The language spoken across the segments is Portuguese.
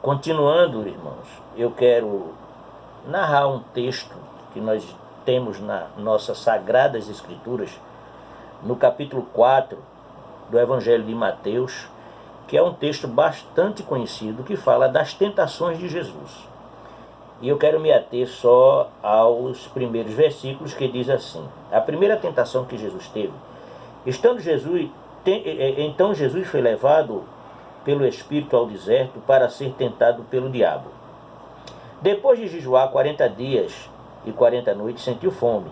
Continuando, irmãos, eu quero narrar um texto que nós temos nas nossas Sagradas Escrituras, no capítulo 4 do Evangelho de Mateus, que é um texto bastante conhecido, que fala das tentações de Jesus. E eu quero me ater só aos primeiros versículos, que diz assim: a primeira tentação que Jesus teve, então Jesus foi levado pelo Espírito ao deserto para ser tentado pelo diabo. Depois de jejuar 40 dias e 40 noites, sentiu fome.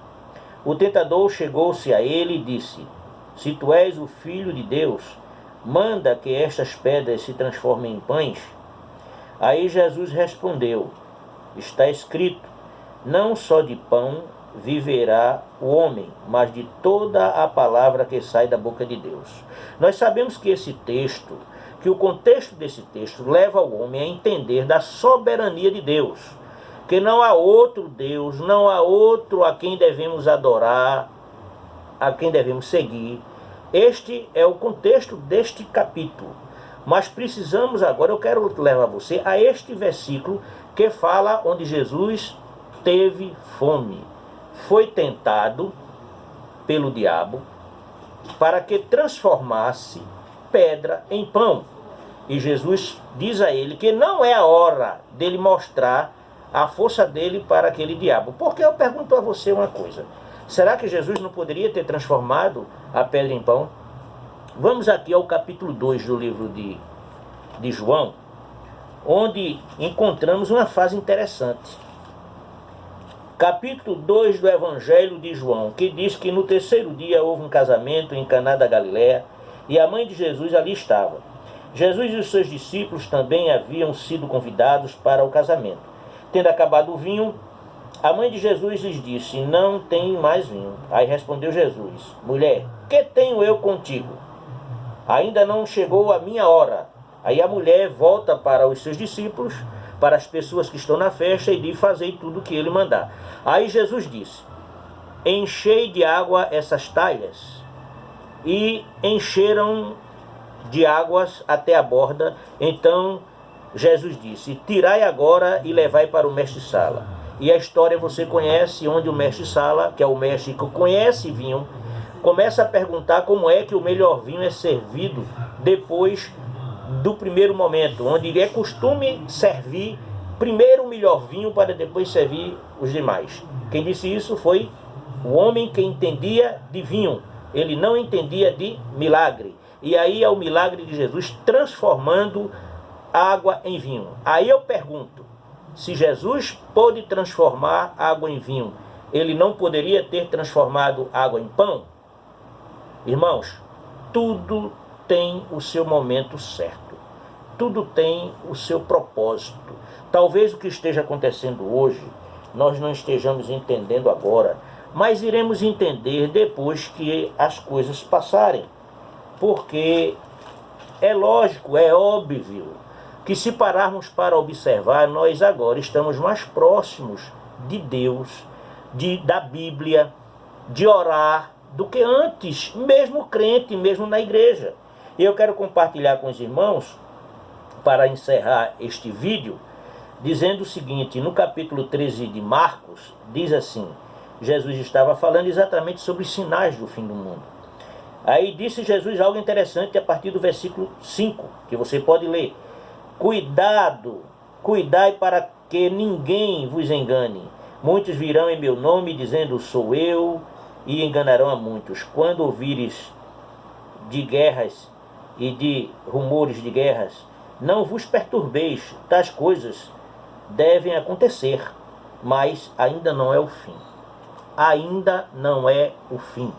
O tentador chegou-se a ele e disse: se tu és o Filho de Deus, manda que estas pedras se transformem em pães. Aí Jesus respondeu: está escrito, não só de pão viverá o homem, mas de toda a palavra que sai da boca de Deus. Nós sabemos que o contexto desse texto leva o homem a entender da soberania de Deus, que não há outro Deus, não há outro a quem devemos adorar, a quem devemos seguir. Este é o contexto deste capítulo. Mas precisamos agora, eu quero levar você a este versículo que fala onde Jesus teve fome. Foi tentado pelo diabo para que transformasse pedra em pão. E Jesus diz a ele que não é a hora dele mostrar a força dele para aquele diabo. Porque eu pergunto a você uma coisa: será que Jesus não poderia ter transformado a pedra em pão? Vamos aqui ao capítulo 2 do livro de João, onde encontramos uma frase interessante. Capítulo 2 do Evangelho de João, que diz que no terceiro dia houve um casamento em Caná da Galileia e a mãe de Jesus ali estava. Jesus e os seus discípulos também haviam sido convidados para o casamento. Tendo acabado o vinho, a mãe de Jesus lhes disse: não tem mais vinho. Aí respondeu Jesus: mulher, que tenho eu contigo? Ainda não chegou a minha hora. Aí a mulher volta para os seus discípulos, para as pessoas que estão na festa, e diz: fazei tudo o que ele mandar. Aí Jesus disse: enchei de água essas talhas. E encheram de águas até a borda. Então Jesus disse: tirai agora e levai para o mestre-sala. E a história você conhece, onde o mestre-sala, que é o mestre que conhece vinho, começa a perguntar como é que o melhor vinho é servido depois do primeiro momento, onde é costume servir primeiro o melhor vinho para depois servir os demais. Quem disse isso foi o homem que entendia de vinho, ele não entendia de milagre. E aí é o milagre de Jesus transformando água em vinho. Aí eu pergunto, se Jesus pôde transformar água em vinho, ele não poderia ter transformado água em pão? Irmãos, tudo tem o seu momento certo. Tudo tem o seu propósito. Talvez o que esteja acontecendo hoje, nós não estejamos entendendo agora, mas iremos entender depois que as coisas passarem. Porque é lógico, é óbvio, que se pararmos para observar, nós agora estamos mais próximos de Deus, da Bíblia, de orar, do que antes, mesmo crente, mesmo na igreja. E eu quero compartilhar com os irmãos, para encerrar este vídeo, dizendo o seguinte: no capítulo 13 de Marcos, diz assim, Jesus estava falando exatamente sobre os sinais do fim do mundo. Aí disse Jesus algo interessante a partir do versículo 5, que você pode ler. Cuidai para que ninguém vos engane. Muitos virão em meu nome dizendo: sou eu, e enganarão a muitos. Quando ouvires de guerras e de rumores de guerras, não vos perturbeis, tais coisas devem acontecer, mas ainda não é o fim. Ainda não é o fim.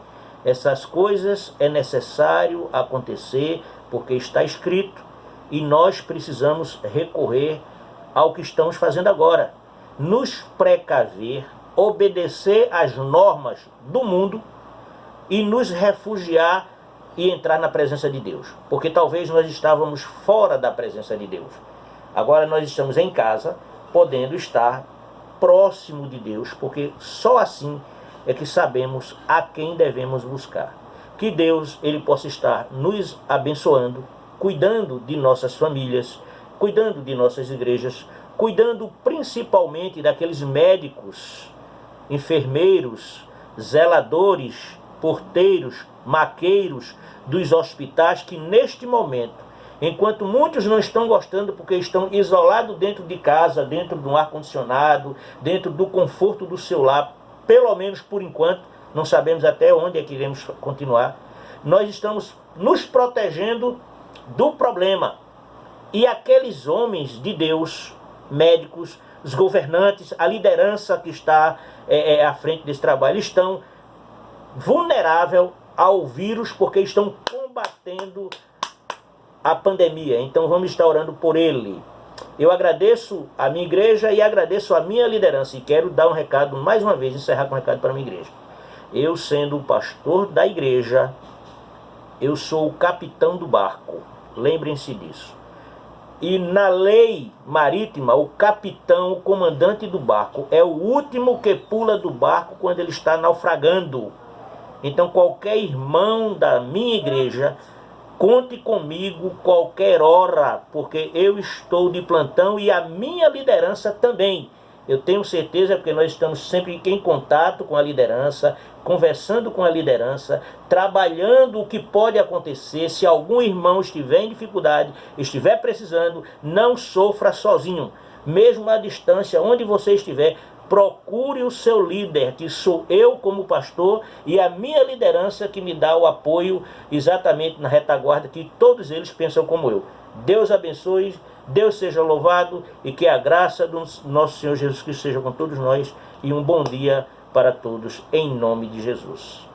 Essas coisas é necessário acontecer, porque está escrito, e nós precisamos recorrer ao que estamos fazendo agora. Nos precaver, obedecer às normas do mundo e nos refugiar e entrar na presença de Deus. Porque talvez nós estávamos fora da presença de Deus. Agora nós estamos em casa, podendo estar próximo de Deus, porque só assim é que sabemos a quem devemos buscar. Que Deus ele possa estar nos abençoando, cuidando de nossas famílias, cuidando de nossas igrejas, cuidando principalmente daqueles médicos, enfermeiros, zeladores, porteiros, maqueiros dos hospitais que neste momento, enquanto muitos não estão gostando porque estão isolados dentro de casa, dentro de um ar-condicionado, dentro do conforto do seu lar, pelo menos por enquanto, não sabemos até onde é que iremos continuar, nós estamos nos protegendo do problema. E aqueles homens de Deus, médicos, os governantes, a liderança que está à frente desse trabalho, estão vulneráveis ao vírus porque estão combatendo a pandemia. Então vamos estar orando por ele. Eu agradeço a minha igreja e agradeço a minha liderança. E quero dar um recado, mais uma vez, encerrar com um recado para a minha igreja. Eu, sendo o pastor da igreja, eu sou o capitão do barco. Lembrem-se disso. E na lei marítima, o capitão, o comandante do barco, é o último que pula do barco quando ele está naufragando. Então qualquer irmão da minha igreja, conte comigo qualquer hora, porque eu estou de plantão e a minha liderança também. Eu tenho certeza, porque nós estamos sempre em contato com a liderança, conversando com a liderança, trabalhando o que pode acontecer. Se algum irmão estiver em dificuldade, estiver precisando, não sofra sozinho. Mesmo à distância, onde você estiver, procure o seu líder, que sou eu como pastor, e a minha liderança que me dá o apoio exatamente na retaguarda, que todos eles pensam como eu. Deus abençoe, Deus seja louvado e que a graça do nosso Senhor Jesus Cristo seja com todos nós e um bom dia para todos, em nome de Jesus.